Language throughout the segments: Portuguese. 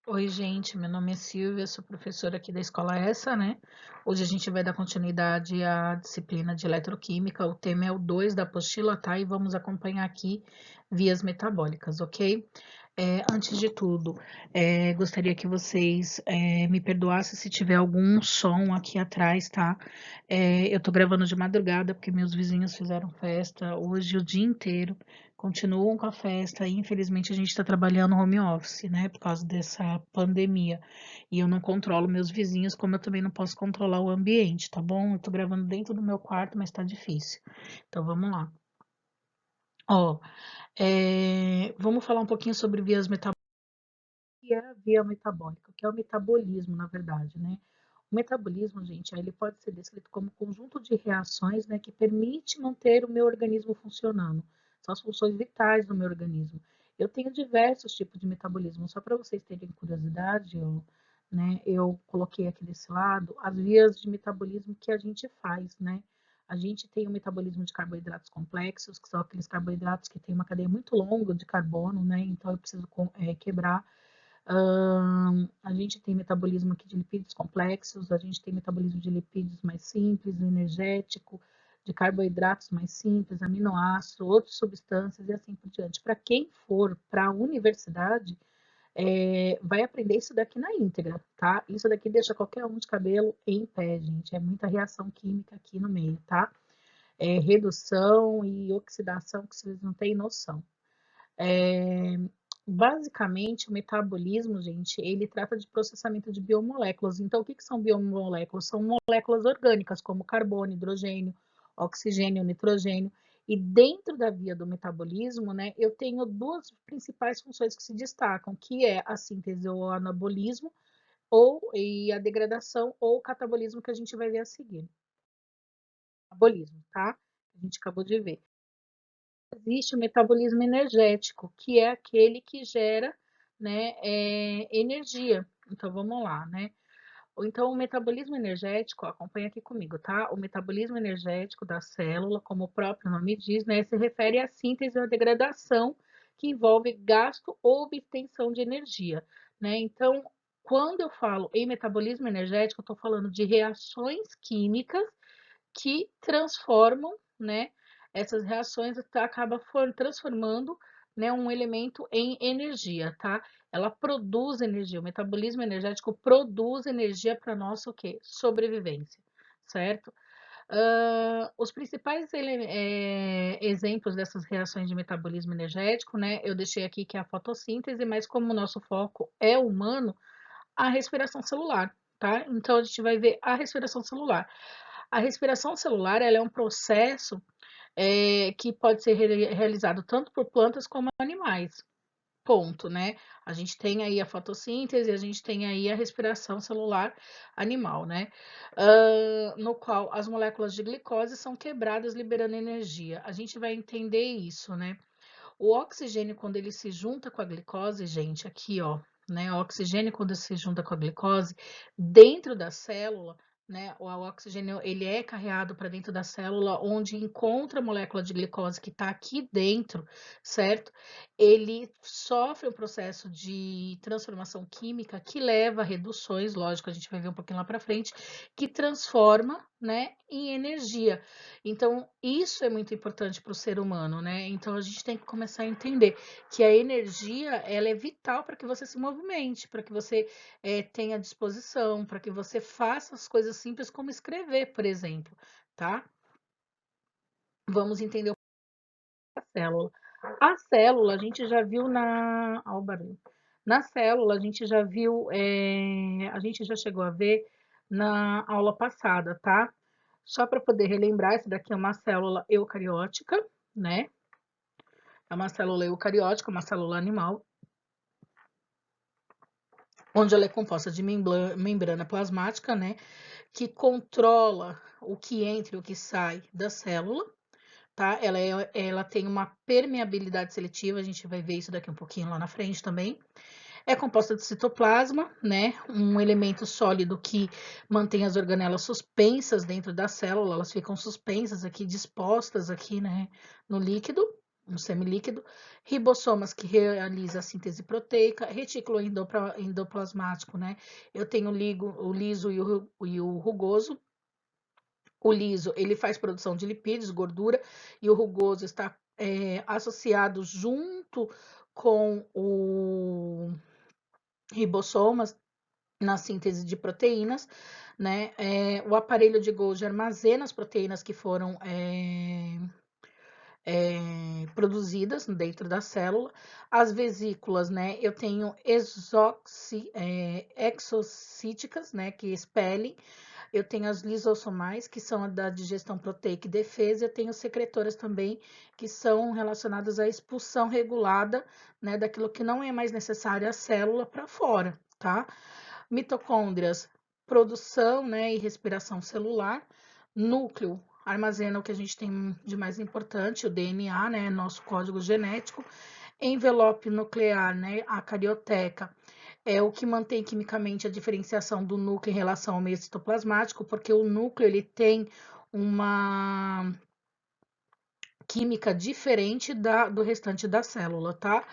Oi, gente, meu nome é Silvia, sou professora aqui da Escola Essa, né? Hoje a gente vai dar continuidade à disciplina de eletroquímica, o tema é o 2 da apostila, tá? E vamos acompanhar aqui vias metabólicas, ok? Antes de tudo, gostaria que vocês me perdoassem se tiver algum som aqui atrás, tá? Eu tô gravando de madrugada porque meus vizinhos fizeram festa hoje o dia inteiro, continuam com a festa e infelizmente a gente está trabalhando home office, né, por causa dessa pandemia. E eu não controlo meus vizinhos, como eu também não posso controlar o ambiente, tá bom? Eu tô gravando dentro do meu quarto, mas tá difícil. Então vamos lá. Ó, vamos falar um pouquinho sobre vias metabólicas. O que é a via metabólica? O que é o metabolismo, na verdade, né? O metabolismo, gente, ele pode ser descrito como conjunto de reações, né, que permite manter o meu organismo funcionando. São as funções vitais do meu organismo. Eu tenho diversos tipos de metabolismo. Só para vocês terem curiosidade, eu coloquei aqui desse lado as vias de metabolismo que a gente faz, né? A gente tem o metabolismo de carboidratos complexos, que são aqueles carboidratos que têm uma cadeia muito longa de carbono, né? Então eu preciso quebrar. A gente tem metabolismo aqui de lipídios complexos, a gente tem metabolismo de lipídios mais simples, energético, de carboidratos mais simples, aminoácidos, outras substâncias e assim por diante. Para quem for para a universidade, vai aprender isso daqui na íntegra, tá? Isso daqui deixa qualquer um de cabelo em pé, gente. É muita reação química aqui no meio, tá? Redução e oxidação que vocês não têm noção. É, basicamente, o metabolismo, gente, ele trata de processamento de biomoléculas. Então, o que são biomoléculas? São moléculas orgânicas, como carbono, hidrogênio, oxigênio, nitrogênio. E dentro da via do metabolismo, né, eu tenho duas principais funções que se destacam, que é a síntese ou anabolismo, e a degradação ou catabolismo, que a gente vai ver a seguir. Metabolismo, tá? A gente acabou de ver. Existe o metabolismo energético, que é aquele que gera, né, energia. Então, vamos lá, né? Então, o metabolismo energético, acompanha aqui comigo, tá? O metabolismo energético da célula, como o próprio nome diz, né, se refere à síntese ou à degradação que envolve gasto ou obtenção de energia, né? Então, quando eu falo em metabolismo energético, eu estou falando de reações químicas que transformam, né, essas reações acaba transformando, né, um elemento em energia, tá? Ela produz energia, o metabolismo energético produz energia para nossa o quê? Sobrevivência, certo? Os principais exemplos dessas reações de metabolismo energético, né? Eu deixei aqui que é a fotossíntese, mas como o nosso foco é humano, a respiração celular, tá? Então a gente vai ver a respiração celular. A respiração celular ela é um processo que pode ser realizado tanto por plantas como animais. Ponto, né? A gente tem aí a fotossíntese, a gente tem aí a respiração celular animal, né? No qual as moléculas de glicose são quebradas, liberando energia. A gente vai entender isso, né? O oxigênio, quando ele se junta com a glicose, gente, aqui, ó, né? O oxigênio, quando se junta com a glicose, dentro da célula, né? O oxigênio, ele é carreado para dentro da célula, onde encontra a molécula de glicose que está aqui dentro, certo? Ele sofre um processo de transformação química que leva a reduções, lógico, a gente vai ver um pouquinho lá para frente, que transforma, né, em energia. Então, isso é muito importante para o ser humano, né? Então, a gente tem que começar a entender que a energia, ela é vital para que você se movimente, para que você tenha disposição, para que você faça as coisas simples como escrever, por exemplo, tá? Vamos entender o que é a célula. A célula, a gente já viu na... Ó, o barulho. Na célula, a gente já viu, a gente já chegou a ver na aula passada, tá? Só para poder relembrar, essa daqui é uma célula eucariótica, né? É uma célula eucariótica, uma célula animal, onde ela é composta de membrana plasmática, né? Que controla o que entra e o que sai da célula, tá? Ela tem uma permeabilidade seletiva, a gente vai ver isso daqui um pouquinho lá na frente também. É composta de citoplasma, né? Um elemento sólido que mantém as organelas suspensas dentro da célula, elas ficam suspensas aqui, dispostas aqui, né? No líquido. um semilíquido, ribossomas que realiza a síntese proteica, retículo endoplasmático, né? Eu tenho o liso e o rugoso. O liso, ele faz produção de lipídios, gordura, e o rugoso está associado junto com o ribossomas na síntese de proteínas, né? O aparelho de Golgi armazena as proteínas que foram produzidas dentro da célula. As vesículas, né? Eu tenho exocíticas, né? Que expelem. Eu tenho as lisossomais, que são a da digestão proteica e defesa. Eu tenho secretoras também, que são relacionadas à expulsão regulada, né? Daquilo que não é mais necessário à célula para fora, tá? Mitocôndrias, produção, né? E respiração celular. Núcleo, armazena o que a gente tem de mais importante, o DNA, né, nosso código genético. Envelope nuclear, né, a carioteca, é o que mantém quimicamente a diferenciação do núcleo em relação ao meio citoplasmático, porque o núcleo ele tem uma química diferente do restante da célula, tá?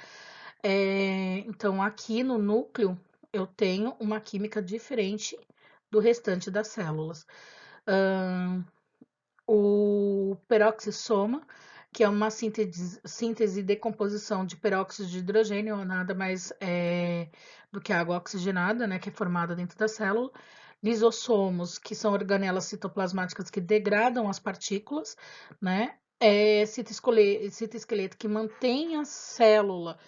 Então, aqui no núcleo, eu tenho uma química diferente do restante das células. O peroxissoma, que é uma síntese e decomposição de peróxido de hidrogênio, nada mais do que água oxigenada, né, que é formada dentro da célula. Lisossomos, que são organelas citoplasmáticas que degradam as partículas, né? Citoesqueleto, que mantém a célula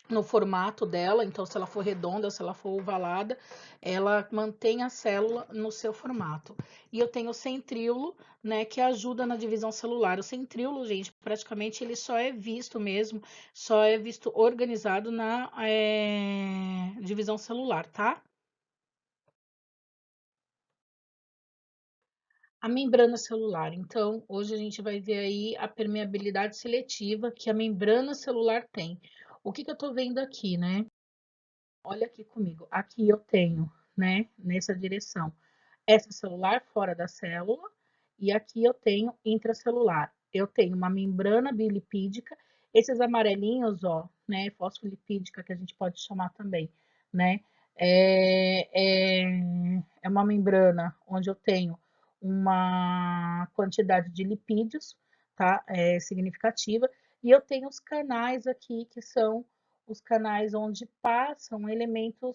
no formato dela, então se ela for redonda, se ela for ovalada, ela mantém a célula no seu formato. E eu tenho o centríolo, né, que ajuda na divisão celular. O centríolo, gente, praticamente ele só é visto mesmo, só é visto organizado na divisão celular, tá? A membrana celular. Então, hoje a gente vai ver aí a permeabilidade seletiva que a membrana celular tem. O que eu tô vendo aqui, né? Olha aqui comigo. Aqui eu tenho, né, nessa direção, extracelular fora da célula, e aqui eu tenho intracelular. Eu tenho uma membrana bilipídica, esses amarelinhos, ó, né, fosfolipídica que a gente pode chamar também, né, é uma membrana onde eu tenho uma quantidade de lipídios, tá, significativa, e eu tenho os canais aqui, que são os canais onde passam elementos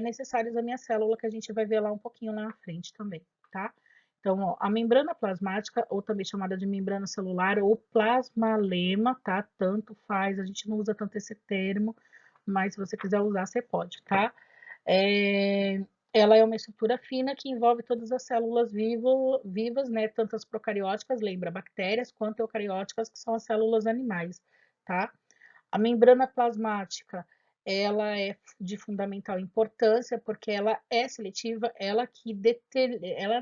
necessários à minha célula, que a gente vai ver lá um pouquinho lá na frente também, tá? Então, ó, a membrana plasmática, ou também chamada de membrana celular, ou plasmalema, tá? Tanto faz, a gente não usa tanto esse termo, mas se você quiser usar, você pode, tá? Ela é uma estrutura fina que envolve todas as células vivas, né? Tanto as procarióticas, lembra, bactérias, quanto eucarióticas, que são as células animais, tá? A membrana plasmática, ela é de fundamental importância porque ela é seletiva, ela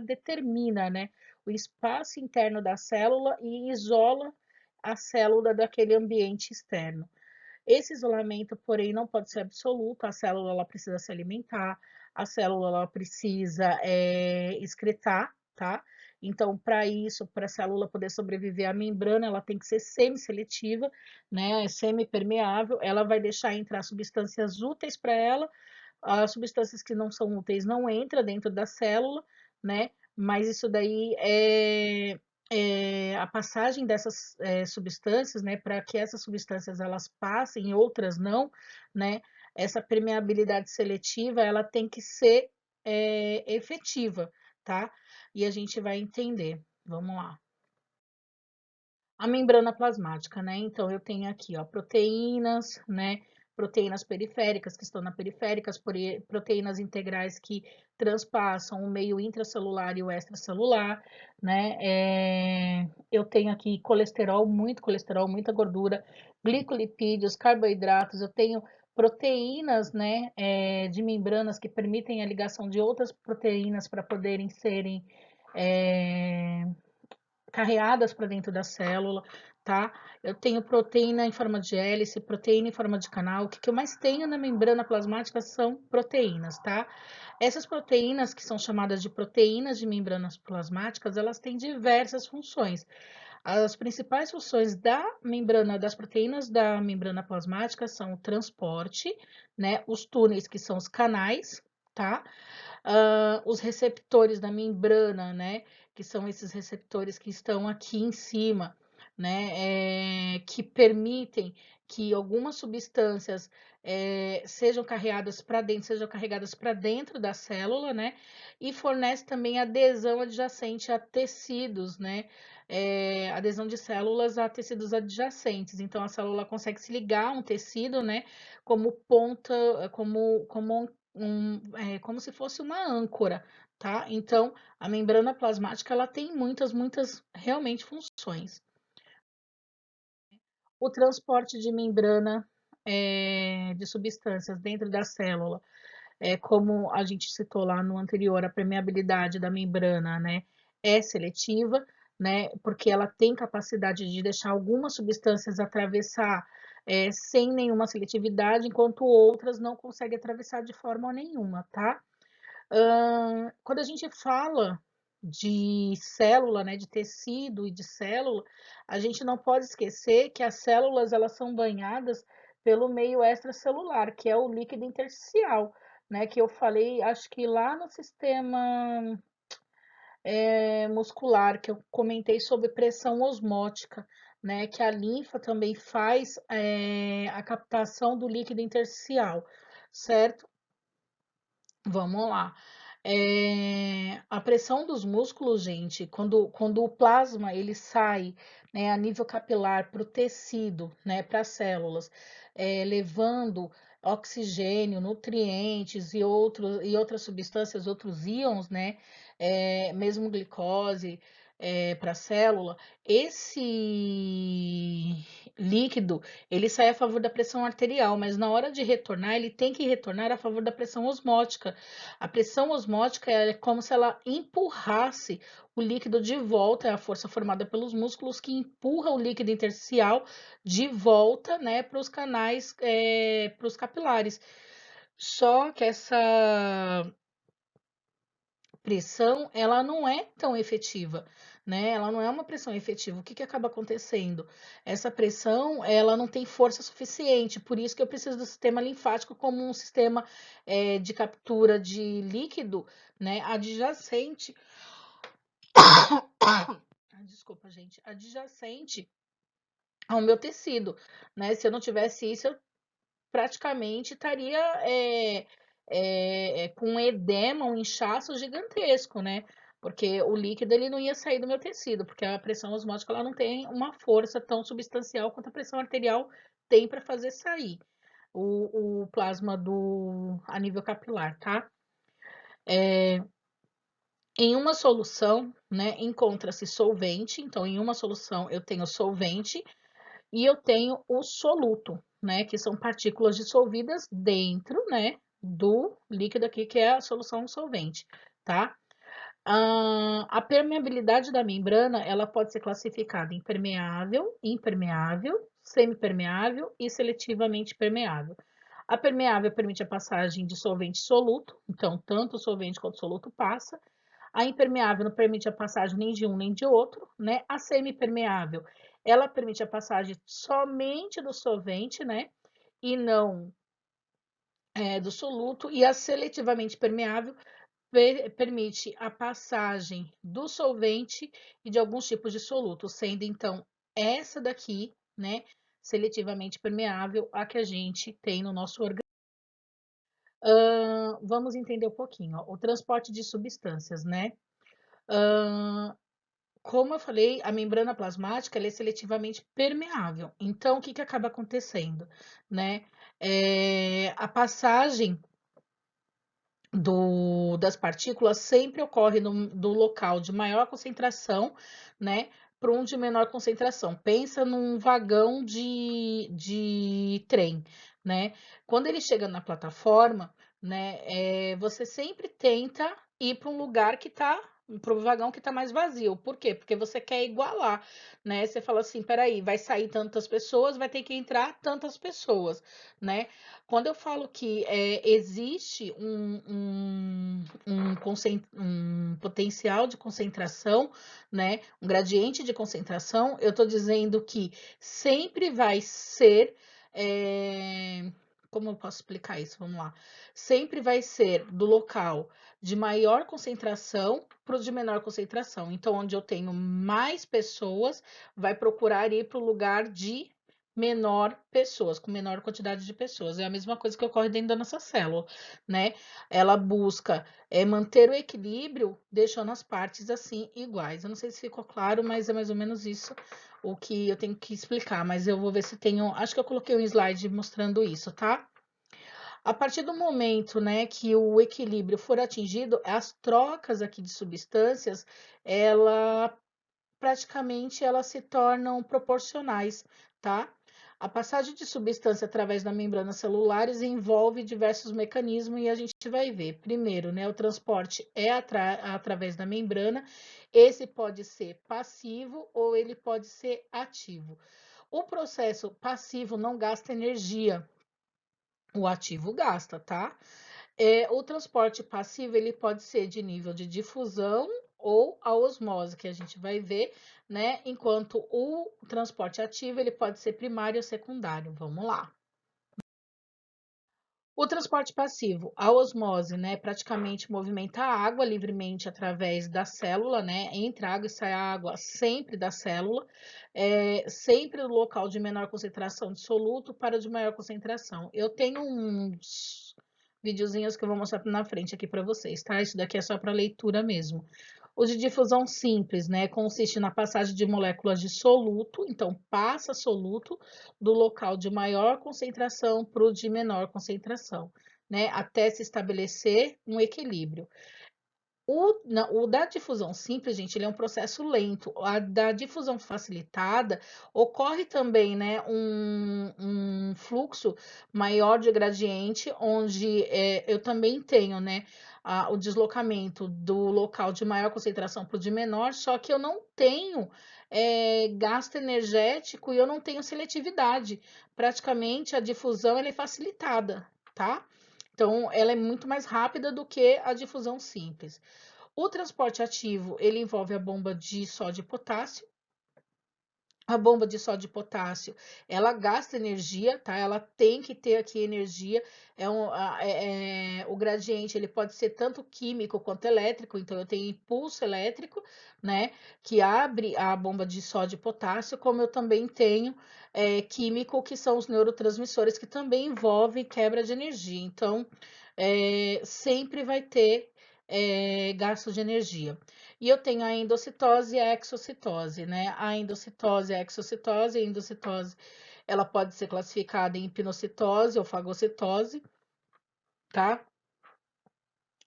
determina, né, o espaço interno da célula e isola a célula daquele ambiente externo. Esse isolamento, porém, não pode ser absoluto, a célula ela precisa se alimentar, a célula ela precisa excretar, tá? Então, para isso, para a célula poder sobreviver, a membrana ela tem que ser semi-seletiva, né? Semi-permeável, ela vai deixar entrar substâncias úteis para ela, as substâncias que não são úteis não entram dentro da célula, né? Mas isso daí a passagem dessas substâncias, né, para que essas substâncias elas passem e outras não, né, essa permeabilidade seletiva ela tem que ser efetiva, tá? E a gente vai entender. Vamos lá. A membrana plasmática, né? Então, eu tenho aqui, ó, proteínas, né? Proteínas periféricas que estão na periféricas, proteínas integrais que transpassam o meio intracelular e o extracelular, né? Eu tenho aqui colesterol, muita gordura, glicolipídios, carboidratos, eu tenho proteínas, né, de membranas que permitem a ligação de outras proteínas para poderem serem carreadas para dentro da célula, tá? Eu tenho proteína em forma de hélice, proteína em forma de canal. O que eu mais tenho na membrana plasmática são proteínas, tá? Essas proteínas, que são chamadas de proteínas de membranas plasmáticas, elas têm diversas funções. As principais funções da membrana, das proteínas da membrana plasmática são o transporte, né? Os túneis, que são os canais, tá? Os receptores da membrana, né? Que são esses receptores que estão aqui em cima, né? Que permitem que algumas substâncias sejam carregadas para dentro da célula, né? E fornece também adesão adjacente a tecidos, né? Adesão de células a tecidos adjacentes. Então, a célula consegue se ligar a um tecido, né? Como ponta, como se fosse uma âncora, tá? Então, a membrana plasmática, ela tem muitas, realmente, funções. O transporte de membrana de substâncias dentro da célula, como a gente citou lá no anterior, a permeabilidade da membrana, né, é seletiva, né, porque ela tem capacidade de deixar algumas substâncias atravessar sem nenhuma seletividade, enquanto outras não conseguem atravessar de forma nenhuma, tá? Quando a gente fala de célula, né, de tecido e de célula, a gente não pode esquecer que as células, elas são banhadas pelo meio extracelular, que é o líquido intersticial, né, que eu falei, acho que lá no sistema muscular, que eu comentei sobre pressão osmótica, né, que a linfa também faz a captação do líquido intersticial, certo? Vamos lá. A pressão dos músculos, gente, quando o plasma ele sai, né, a nível capilar para o tecido, né, para as células, levando oxigênio, nutrientes e outras substâncias, outros íons, né, mesmo glicose, para a célula, esse líquido ele sai a favor da pressão arterial, mas na hora de retornar, ele tem que retornar a favor da pressão osmótica. A pressão osmótica é como se ela empurrasse o líquido de volta, é a força formada pelos músculos que empurra o líquido intersticial de volta, né, para os canais, para os capilares. Só que essa pressão, ela não é tão efetiva, né? Ela não é uma pressão efetiva. O que que acaba acontecendo? Essa pressão, ela não tem força suficiente, por isso que eu preciso do sistema linfático como um sistema de captura de líquido, né? Adjacente. Desculpa, gente. Adjacente ao meu tecido, né? Se eu não tivesse isso, eu praticamente estaria com um edema, um inchaço gigantesco, né? Porque o líquido ele não ia sair do meu tecido, porque a pressão osmótica ela não tem uma força tão substancial quanto a pressão arterial tem para fazer sair o plasma a nível capilar, tá? Em uma solução, né, encontra-se solvente, então em uma solução eu tenho solvente e eu tenho o soluto, né, que são partículas dissolvidas dentro, né, do líquido aqui, que é a solução solvente, tá? A permeabilidade da membrana, ela pode ser classificada em permeável, impermeável, semipermeável e seletivamente permeável. A permeável permite a passagem de solvente soluto, então tanto o solvente quanto o soluto passa. A impermeável não permite a passagem nem de um nem de outro, né? A semipermeável, ela permite a passagem somente do solvente, né? E não do soluto. E a seletivamente permeável permite a passagem do solvente e de alguns tipos de soluto, sendo então essa daqui, né? Seletivamente permeável, a que a gente tem no nosso organismo. Vamos entender um pouquinho, ó, o transporte de substâncias, né? Como eu falei, a membrana plasmática ela é seletivamente permeável. Então, o que que acaba acontecendo, né? A passagem das partículas sempre ocorre do local de maior concentração, né, para um de menor concentração. Pensa num vagão de trem, né? Quando ele chega na plataforma, né, você sempre tenta ir para um lugar que está pro vagão que tá mais vazio. Por quê? Porque você quer igualar, né? Você fala assim, peraí, vai sair tantas pessoas, vai ter que entrar tantas pessoas, né? Quando eu falo que existe um potencial de concentração, né? Um gradiente de concentração, eu tô dizendo que sempre vai ser. Como eu posso explicar isso? Vamos lá. Sempre vai ser do local de maior concentração para o de menor concentração. Então, onde eu tenho mais pessoas, vai procurar ir para o lugar de menor pessoas, com menor quantidade de pessoas. É a mesma coisa que ocorre dentro da nossa célula, né? Ela busca manter o equilíbrio, deixando as partes assim iguais. Eu não sei se ficou claro, mas é mais ou menos isso o que eu tenho que explicar. Mas eu vou ver se tenho. Acho que eu coloquei um slide mostrando isso, tá? A partir do momento, né, que o equilíbrio for atingido, as trocas aqui de substâncias, ela praticamente elas se tornam proporcionais, tá? A passagem de substância através da membrana celulares envolve diversos mecanismos e a gente vai ver. Primeiro, né, o transporte é através da membrana. Esse pode ser passivo ou ele pode ser ativo. O processo passivo não gasta energia, o ativo gasta, tá? O transporte passivo ele pode ser de nível de difusão ou a osmose, que a gente vai ver, né? Enquanto o transporte ativo ele pode ser primário ou secundário. Vamos lá. O transporte passivo, a osmose, né, praticamente movimenta a água livremente através da célula, né, entra água e sai água sempre da célula, sempre no local de menor concentração de soluto para o de maior concentração. Eu tenho uns videozinhos que eu vou mostrar na frente aqui para vocês, tá? Isso daqui é só para leitura mesmo. O de difusão simples, né, consiste na passagem de moléculas de soluto, então passa soluto do local de maior concentração para o de menor concentração, né, até se estabelecer um equilíbrio. O da difusão simples, gente, ele é um processo lento. A da difusão facilitada ocorre também, né, um fluxo maior de gradiente, onde eu também tenho, né, o deslocamento do local de maior concentração para o de menor, só que eu não tenho gasto energético e eu não tenho seletividade. Praticamente a difusão ela é facilitada, tá? Então, ela é muito mais rápida do que a difusão simples. O transporte ativo, ele envolve a bomba de sódio e potássio. A bomba de sódio e potássio, ela gasta energia, tá? Ela tem que ter aqui energia. O gradiente, ele pode ser tanto químico quanto elétrico. Então, eu tenho impulso elétrico, né? Que abre a bomba de sódio e potássio, como eu também tenho químico, que são os neurotransmissores, que também envolve quebra de energia. Então, sempre vai ter gasto de energia. E eu tenho a endocitose e a exocitose, né? A endocitose, a exocitose, a endocitose, ela pode ser classificada em pinocitose ou fagocitose, tá?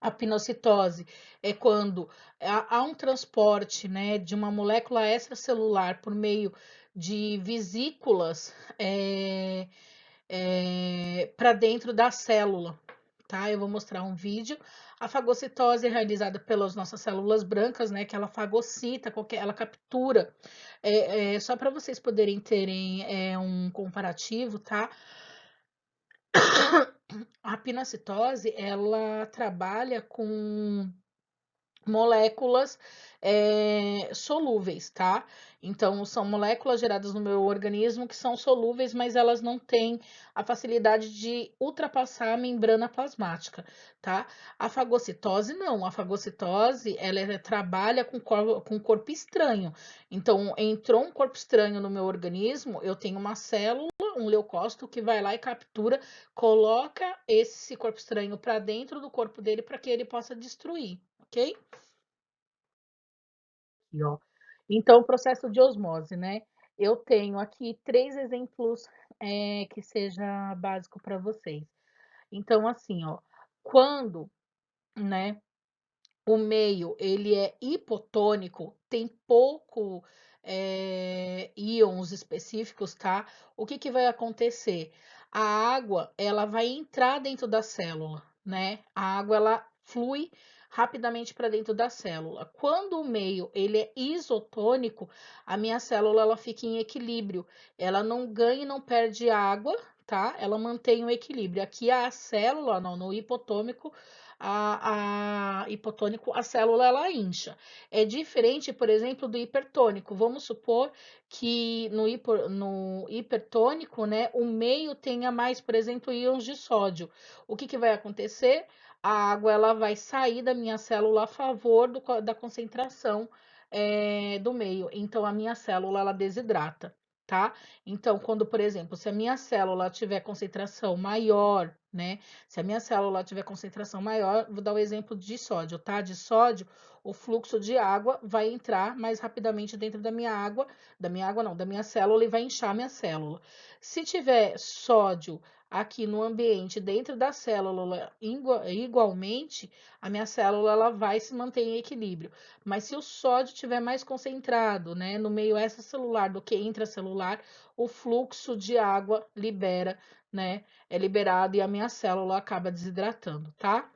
A pinocitose é quando há um transporte, né, de uma molécula extracelular por meio de vesículas para dentro da célula, tá? Eu vou mostrar um vídeo. A fagocitose é realizada pelas nossas células brancas, né? Que ela fagocita, ela captura. Só para vocês poderem terem um comparativo, tá? A pinocitose, ela trabalha com moléculas solúveis, tá? Então, são moléculas geradas no meu organismo que são solúveis, mas elas não têm a facilidade de ultrapassar a membrana plasmática, tá? A fagocitose, não. A fagocitose, ela trabalha com corpo estranho. Então, entrou um corpo estranho no meu organismo, eu tenho uma célula, um leucócito, que vai lá e captura, coloca esse corpo estranho para dentro do corpo dele para que ele possa destruir, ok? Aqui, ó. Então, o processo de osmose, né? Eu tenho aqui 3 exemplos que seja básico para vocês. Então, assim, ó, quando, né, o meio ele é hipotônico, tem pouco íons específicos, tá? O que que vai acontecer? A água, ela vai entrar dentro da célula, né? A água, ela flui rapidamente para dentro da célula. Quando o meio ele é isotônico, a minha célula ela fica em equilíbrio, ela não ganha e não perde água, tá? Ela mantém o equilíbrio. Aqui a célula, não, no hipotônico, hipotônico, a célula ela incha. É diferente, por exemplo, do hipertônico. Vamos supor que no hipertônico, né, o meio tenha mais, por exemplo, íons de sódio. O que vai acontecer? A água ela vai sair da minha célula a favor da concentração do meio. Então, a minha célula ela desidrata, tá? Então, quando, por exemplo, se a minha célula tiver concentração maior, né? Se a minha célula tiver concentração maior, vou dar o exemplo de sódio, tá? De sódio, o fluxo de água vai entrar mais rapidamente dentro da minha água, da minha célula e vai inchar minha célula. Se tiver sódio aqui no ambiente, dentro da célula, igualmente, a minha célula ela vai se manter em equilíbrio. Mas se o sódio estiver mais concentrado, né, no meio extracelular do que intracelular, o fluxo de água libera, né, é liberado e a minha célula acaba desidratando, tá?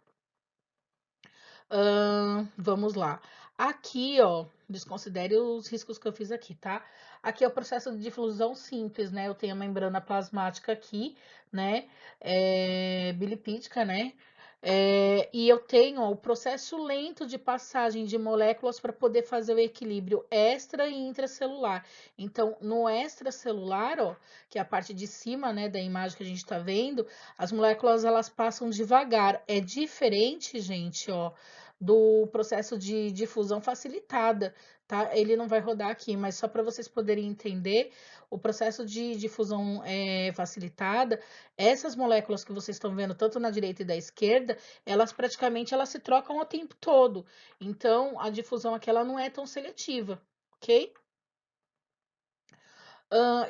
Vamos lá. Aqui, ó, desconsidere os riscos que eu fiz aqui, tá? Aqui é o processo de difusão simples, né? Eu tenho a membrana plasmática aqui, né? Bilipídica, né? E eu tenho ó, o processo lento de passagem de moléculas para poder fazer o equilíbrio extra e intracelular. Então, no extracelular, ó, que é a parte de cima, né, da imagem que a gente está vendo, as moléculas elas passam devagar. É diferente, gente, ó, do processo de difusão facilitada, tá? Ele não vai rodar aqui, mas só para vocês poderem entender, o processo de difusão facilitada, essas moléculas que vocês estão vendo, tanto na direita e da esquerda, elas praticamente elas se trocam o tempo todo. Então, a difusão aqui ela não é tão seletiva, ok?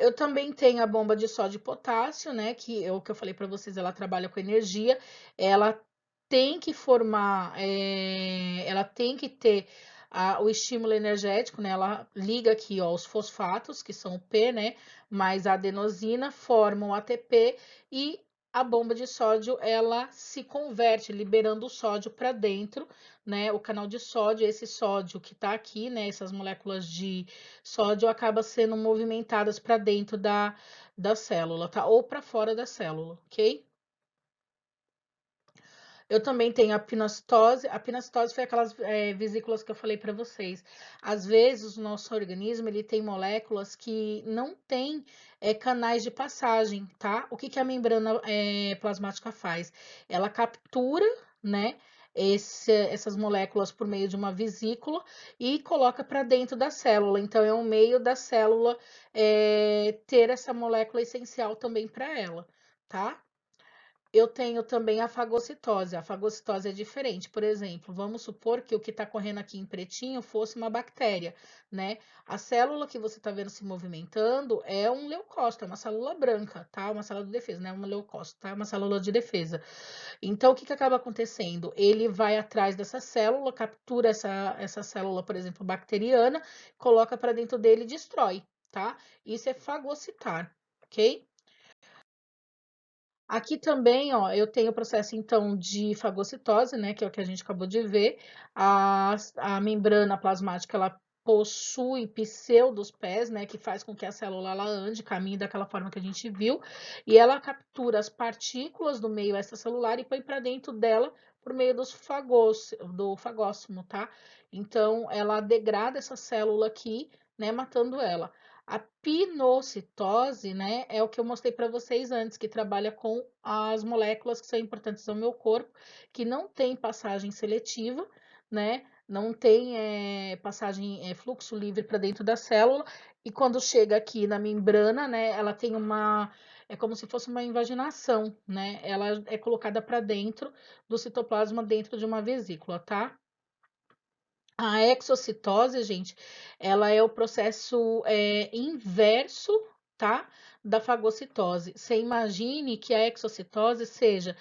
Eu também tenho a bomba de sódio e potássio, né? Que é o que eu falei para vocês, ela trabalha com energia, ela tem que formar, ela tem que ter o estímulo energético, né? Ela liga aqui, ó, os fosfatos, que são o P, né? Mais a adenosina, formam o ATP e a bomba de sódio, ela se converte, liberando o sódio para dentro, né? O canal de sódio, esse sódio que tá aqui, né? Essas moléculas de sódio acaba sendo movimentadas para dentro da célula, tá? Ou para fora da célula, ok? Eu também tenho a pinocitose. A pinocitose foi aquelas vesículas que eu falei para vocês. Às vezes, o nosso organismo ele tem moléculas que não têm canais de passagem, tá? O que, que a membrana plasmática faz? Ela captura, né? Essas moléculas por meio de uma vesícula e coloca para dentro da célula. Então, é um meio da célula ter essa molécula essencial também para ela, tá? Eu tenho também a fagocitose. A fagocitose é diferente. Por exemplo, vamos supor que o que está correndo aqui em pretinho fosse uma bactéria, né? A célula que você está vendo se movimentando é um leucócito, é uma célula branca, tá? Uma célula de defesa, não é uma leucócito, tá? Uma célula de defesa. Então, o que acaba acontecendo? Ele vai atrás dessa célula, captura essa célula, por exemplo, bacteriana, coloca para dentro dele e destrói, tá? Isso é fagocitar, ok? Aqui também, ó, eu tenho o processo, então, de fagocitose, né, que é o que a gente acabou de ver. A membrana plasmática, ela possui pseudos pés, né, que faz com que a célula, ela ande, caminhe daquela forma que a gente viu, e ela captura as partículas do meio extracelular e põe para dentro dela por meio do fagócimo, tá? Então, ela degrada essa célula aqui, né, matando ela. A pinocitose, né, é o que eu mostrei para vocês antes, que trabalha com as moléculas que são importantes ao meu corpo, que não tem passagem seletiva, né, não tem passagem, fluxo livre para dentro da célula, e quando chega aqui na membrana, né, ela tem é como se fosse uma invaginação, né, ela é colocada para dentro do citoplasma, dentro de uma vesícula, tá? A exocitose, gente, ela é o processo inverso, tá? Da fagocitose. Você imagine que a exocitose seja,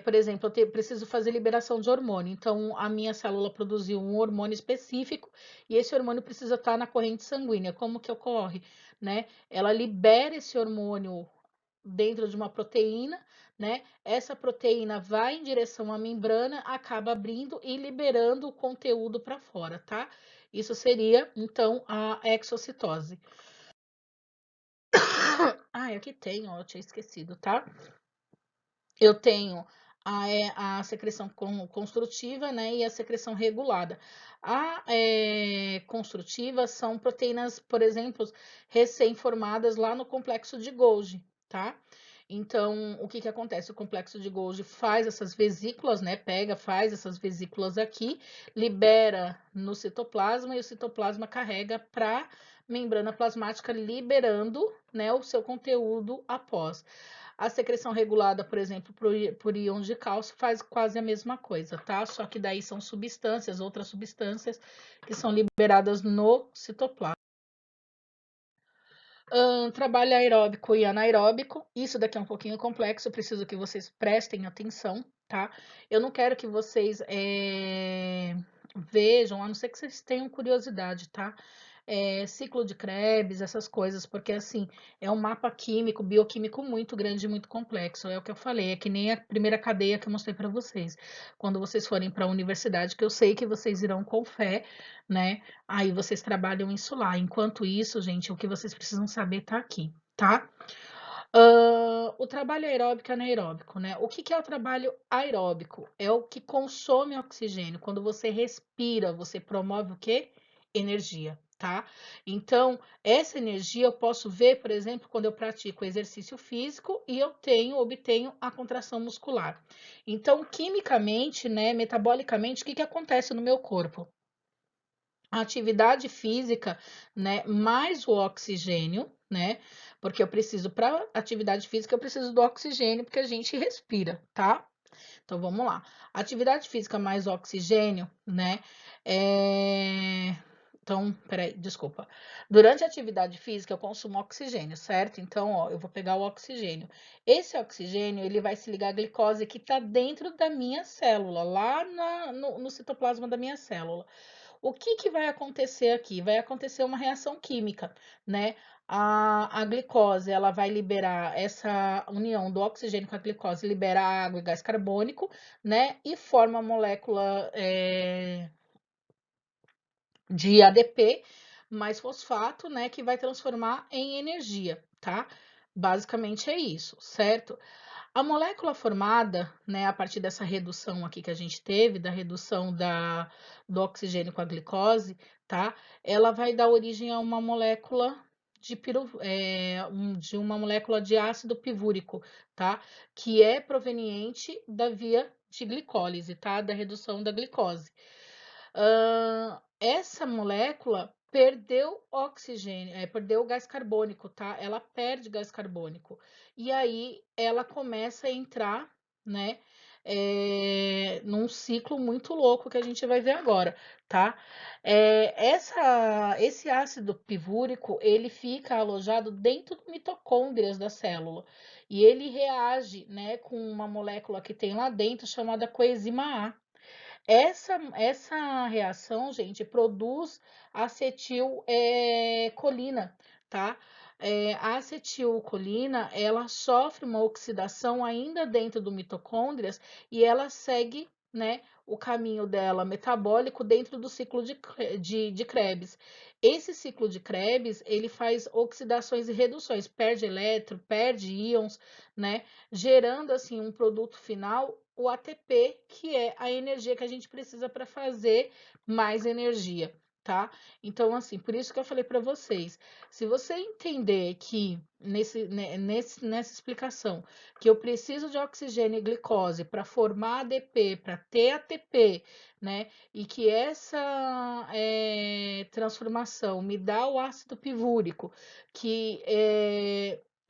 por exemplo, eu preciso fazer liberação de hormônio. Então, a minha célula produziu um hormônio específico e esse hormônio precisa estar na corrente sanguínea. Como que ocorre, né? Ela libera esse hormônio dentro de uma proteína, né? Essa proteína vai em direção à membrana, acaba abrindo e liberando o conteúdo para fora, tá? Isso seria, então, a exocitose. Ah, aqui tem, ó, eu tinha esquecido, tá? Eu tenho a secreção construtiva, né, e a secreção regulada. A construtiva são proteínas, por exemplo, recém-formadas lá no complexo de Golgi, tá? Então, o que que acontece? O complexo de Golgi faz essas vesículas, né, faz essas vesículas aqui, libera no citoplasma e o citoplasma carrega para membrana plasmática, liberando, né, o seu conteúdo após. A secreção regulada, por exemplo, por íons de cálcio, faz quase a mesma coisa, tá? Só que daí são substâncias, outras substâncias que são liberadas no citoplasma. Trabalho aeróbico e anaeróbico. Isso daqui é um pouquinho complexo, eu preciso que vocês prestem atenção, tá? Eu não quero que vocês vejam, a não ser que vocês tenham curiosidade, tá? Ciclo de Krebs, essas coisas, porque assim, é um mapa químico, bioquímico muito grande e muito complexo. É o que eu falei, é que nem a primeira cadeia que eu mostrei para vocês. Quando vocês forem para a universidade, que eu sei que vocês irão com fé, né? Aí vocês trabalham isso lá. Enquanto isso, gente, o que vocês precisam saber tá aqui, tá? O trabalho aeróbico e anaeróbico, né? O que que é o trabalho aeróbico? É o que consome oxigênio. Quando você respira, você promove o quê? Energia, tá? Então, essa energia eu posso ver, por exemplo, quando eu pratico exercício físico e eu obtenho a contração muscular. Então, quimicamente, né, metabolicamente, o que que acontece no meu corpo? A atividade física, né, mais o oxigênio, né? Porque eu preciso, para atividade física, eu preciso do oxigênio, porque a gente respira, tá? Então vamos lá. Atividade física mais oxigênio, né? Então, peraí, desculpa. Durante a atividade física, eu consumo oxigênio, certo? Então, ó, eu vou pegar o oxigênio. Esse oxigênio, ele vai se ligar à glicose que está dentro da minha célula, lá no citoplasma da minha célula. O que que vai acontecer aqui? Vai acontecer uma reação química, né? A glicose, ela vai liberar essa união do oxigênio com a glicose, libera água e gás carbônico, né? E forma a molécula de ADP mais fosfato, né? Que vai transformar em energia, tá? Basicamente é isso, certo? A molécula formada, né, a partir dessa redução aqui que a gente teve, da redução do oxigênio com a glicose, tá? Ela vai dar origem a uma molécula de uma molécula de ácido pivúrico, tá? Que é proveniente da via de glicólise, tá? Da redução da glicose. Essa molécula perdeu oxigênio, perdeu gás carbônico, tá? Ela perde gás carbônico. E aí ela começa a entrar, né? Num ciclo muito louco que a gente vai ver agora, tá? Esse ácido pivúrico, ele fica alojado dentro do mitocôndrias da célula. E ele reage, né, com uma molécula que tem lá dentro chamada coenzima A. Essa reação, gente, produz acetilcolina, tá? A acetilcolina, ela sofre uma oxidação ainda dentro do mitocôndrias e ela segue, né, o caminho dela metabólico dentro do ciclo de Krebs. Esse ciclo de Krebs, ele faz oxidações e reduções, perde elétron, perde íons, né, gerando, assim, um produto final, o ATP, que é a energia que a gente precisa para fazer mais energia, tá? Então, assim, por isso que eu falei para vocês, se você entender que nessa explicação que eu preciso de oxigênio e glicose para formar ADP, para ter ATP, né? E que essa transformação me dá o ácido pivúrico, que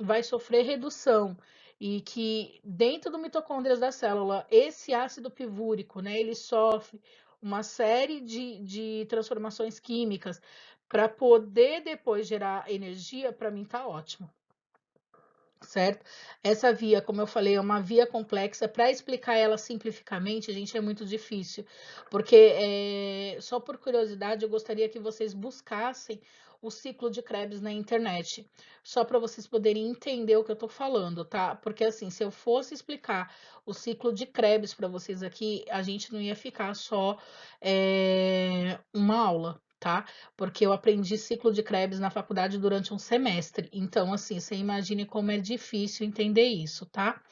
vai sofrer redução e que dentro do mitocôndrias da célula, esse ácido pivúrico, né, ele sofre uma série de transformações químicas para poder depois gerar energia, para mim tá ótimo. Certo? Essa via, como eu falei, é uma via complexa. Para explicar ela simplificamente, gente, é muito difícil, porque só por curiosidade eu gostaria que vocês buscassem o ciclo de Krebs na internet, só para vocês poderem entender o que eu tô falando, tá? Porque assim, se eu fosse explicar o ciclo de Krebs para vocês aqui, a gente não ia ficar só uma aula, tá? Porque eu aprendi ciclo de Krebs na faculdade durante um semestre. Então, assim, você imagine como é difícil entender isso, tá?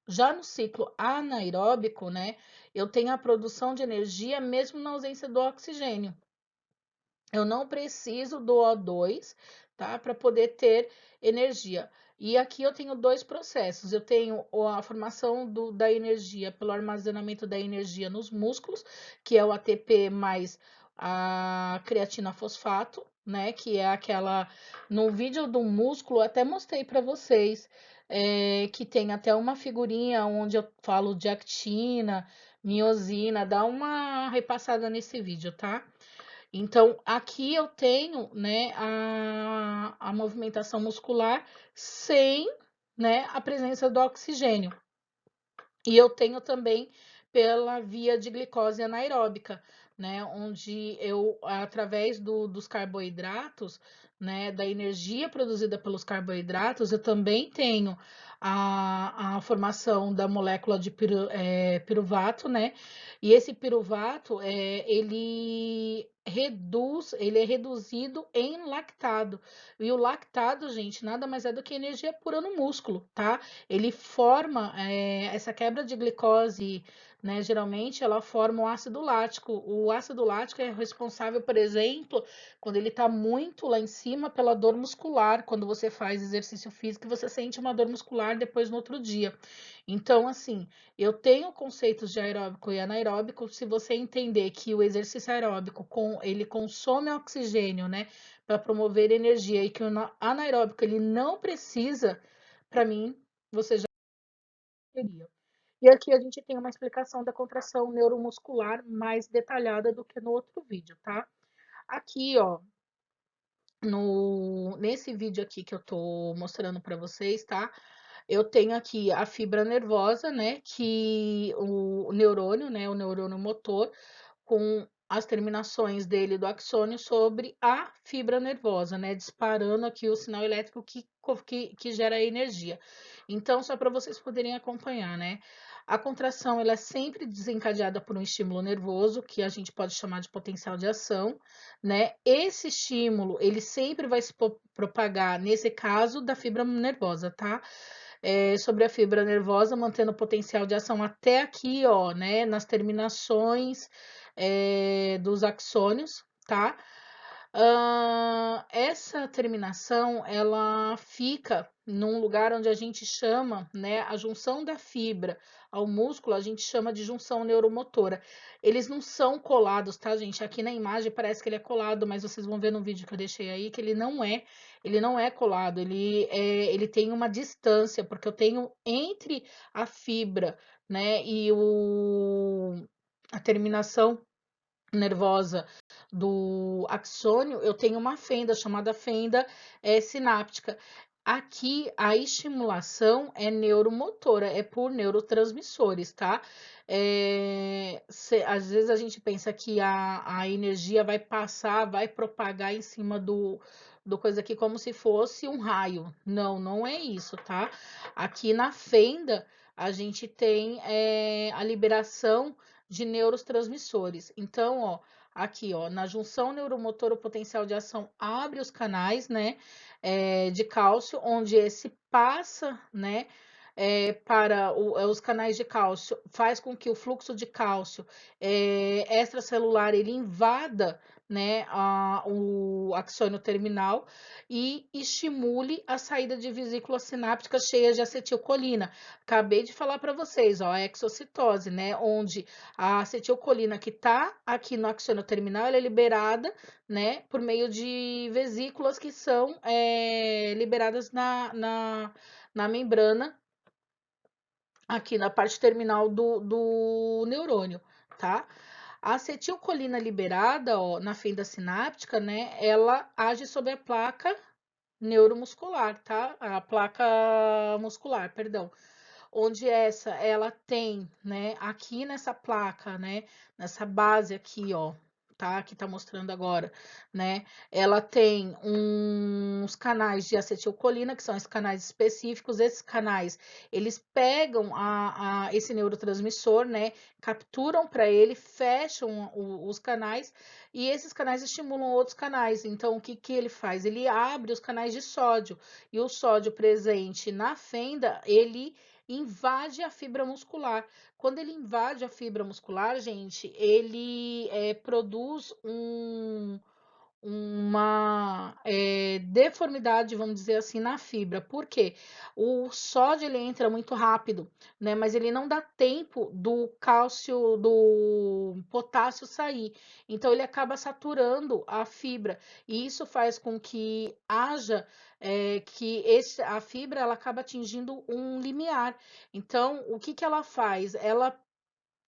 Já no ciclo anaeróbico, né, eu tenho a produção de energia mesmo na ausência do oxigênio. Eu não preciso do O2, tá, para poder ter energia. E aqui eu tenho dois processos. Eu tenho a formação da energia pelo armazenamento da energia nos músculos, que é o ATP mais a creatina fosfato, né? Que é aquela. No vídeo do músculo, até mostrei para vocês, que tem até uma figurinha onde eu falo de actina, miosina, dá uma repassada nesse vídeo, tá? Então, aqui eu tenho, né, a movimentação muscular sem, né, a presença do oxigênio. E eu tenho também pela via de glicose anaeróbica, né, onde eu, através dos carboidratos, né, da energia produzida pelos carboidratos, eu também tenho a formação da molécula de piruvato, né, e esse piruvato, ele é reduzido em lactado, e o lactado, gente, nada mais é do que energia pura no músculo, tá? Ele forma essa quebra de glicose, né? Geralmente ela forma o ácido lático. O ácido lático é responsável, por exemplo, quando ele está muito lá em cima pela dor muscular. Quando você faz exercício físico, você sente uma dor muscular depois no outro dia. Então, assim, eu tenho conceitos de aeróbico e anaeróbico. Se você entender que o exercício aeróbico ele consome oxigênio, né, para promover energia e que o anaeróbico ele não precisa, para mim, você já teria. E aqui a gente tem uma explicação da contração neuromuscular mais detalhada do que no outro vídeo, tá? Aqui, ó, nesse vídeo aqui que eu tô mostrando para vocês, tá? Eu tenho aqui a fibra nervosa, né? Que o neurônio, né? O neurônio motor, com as terminações dele do axônio sobre a fibra nervosa, né? Disparando aqui o sinal elétrico que gera energia. Então, só para vocês poderem acompanhar, né? A contração ela é sempre desencadeada por um estímulo nervoso, que a gente pode chamar de potencial de ação, né? Esse estímulo, ele sempre vai se propagar, nesse caso, da fibra nervosa, tá? Sobre a fibra nervosa, mantendo o potencial de ação até aqui, ó, né? Nas terminações dos axônios, tá? Essa terminação, ela fica num lugar onde a gente chama, né, a junção da fibra ao músculo, a gente chama de junção neuromotora. Eles não são colados, tá, gente? Aqui na imagem parece que ele é colado, mas vocês vão ver no vídeo que eu deixei aí que ele não é colado, ele tem uma distância, porque eu tenho entre a fibra, né, e a terminação nervosa do axônio, eu tenho uma fenda chamada fenda sináptica. Aqui a estimulação é neuromotora, é por neurotransmissores, tá? Às vezes a gente pensa que a energia vai passar, vai propagar em cima do coisa aqui como se fosse um raio. Não, não é isso, tá? Aqui na fenda a gente tem a liberação de neurotransmissores. Então, ó, aqui, ó, na junção neuromotor, o potencial de ação abre os canais, né, de cálcio, onde esse passa, né, para os canais de cálcio, faz com que o fluxo de cálcio extracelular ele invada, né, o axônio terminal e estimule a saída de vesículas sinápticas cheias de acetilcolina. Acabei de falar para vocês, ó, a exocitose, né, onde a acetilcolina que está aqui no axônio terminal, ela é liberada, né, por meio de vesículas que são liberadas na membrana, aqui na parte terminal do neurônio, tá? A acetilcolina liberada, ó, na fenda sináptica, né, ela age sobre a placa neuromuscular, tá? A placa muscular, perdão, onde ela tem, né, aqui nessa placa, né, nessa base aqui, ó, tá? Que tá mostrando agora, né? Ela tem uns canais de acetilcolina, que são esses canais específicos. Esses canais, eles pegam esse neurotransmissor, né? Capturam para ele, fecham os canais e esses canais estimulam outros canais. Então, o que que ele faz? Ele abre os canais de sódio e o sódio presente na fenda, ele invade a fibra muscular. Quando ele invade a fibra muscular, gente, ele produz uma deformidade, vamos dizer assim, na fibra. Por quê? O sódio ele entra muito rápido, né? Mas ele não dá tempo do cálcio, do potássio sair. Então ele acaba saturando a fibra. E isso faz com que haja a fibra ela acaba atingindo um limiar. Então, o que que ela faz? Ela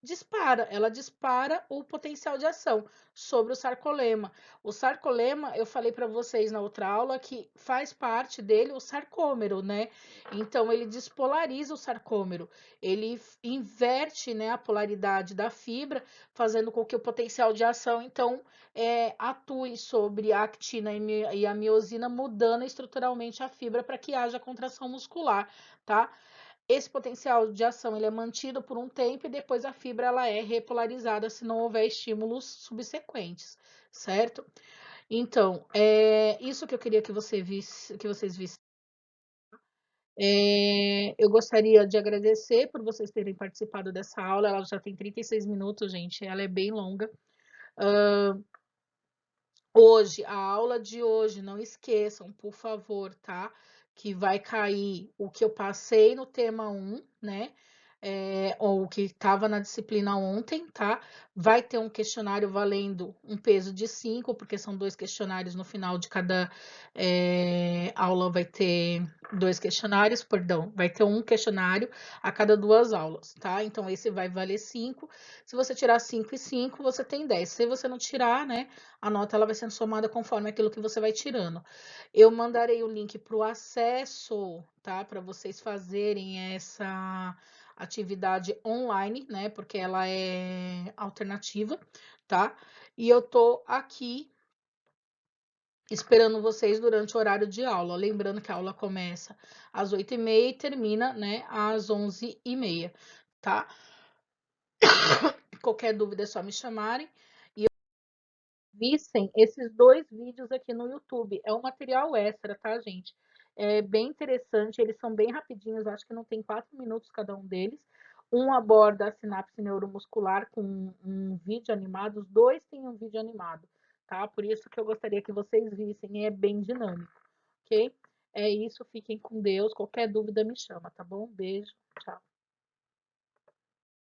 dispara o potencial de ação sobre o sarcolema. O sarcolema, eu falei para vocês na outra aula que faz parte dele o sarcômero, né? Então ele despolariza o sarcômero, ele inverte, né, a polaridade da fibra, fazendo com que o potencial de ação então atue sobre a actina e a miosina, mudando estruturalmente a fibra para que haja contração muscular, tá? Esse potencial de ação ele é mantido por um tempo e depois a fibra ela é repolarizada se não houver estímulos subsequentes, certo? Então, é isso que eu queria que vocês vissem. Eu gostaria de agradecer por vocês terem participado dessa aula. Ela já tem 36 minutos, gente. Ela é bem longa. Hoje, a aula de hoje, não esqueçam, por favor, tá? Que vai cair o que eu passei no tema 1, né? Ou o que estava na disciplina ontem, tá? Vai ter um questionário valendo um peso de 5, porque são 2 questionários no final de cada aula, vai ter 2 questionários, perdão, vai ter um questionário a cada 2 aulas, tá? Então, esse vai valer 5. Se você tirar 5 e 5, você tem 10. Se você não tirar, né? A nota ela vai sendo somada conforme aquilo que você vai tirando. Eu mandarei o link para o acesso, tá? Para vocês fazerem essa atividade online, né? Porque ela é alternativa, tá? E eu tô aqui esperando vocês durante o horário de aula. Lembrando que a aula começa às 8h30 e termina, né, às 11h30, tá? Qualquer dúvida é só me chamarem. Vissem esses 2 vídeos aqui no YouTube. É um material extra, tá, gente? É bem interessante, eles são bem rapidinhos, acho que não tem 4 minutos cada um deles. Um aborda a sinapse neuromuscular com um vídeo animado, os 2 têm um vídeo animado, tá? Por isso que eu gostaria que vocês vissem, é bem dinâmico, ok? É isso, fiquem com Deus. Qualquer dúvida me chama, tá bom? Beijo, tchau.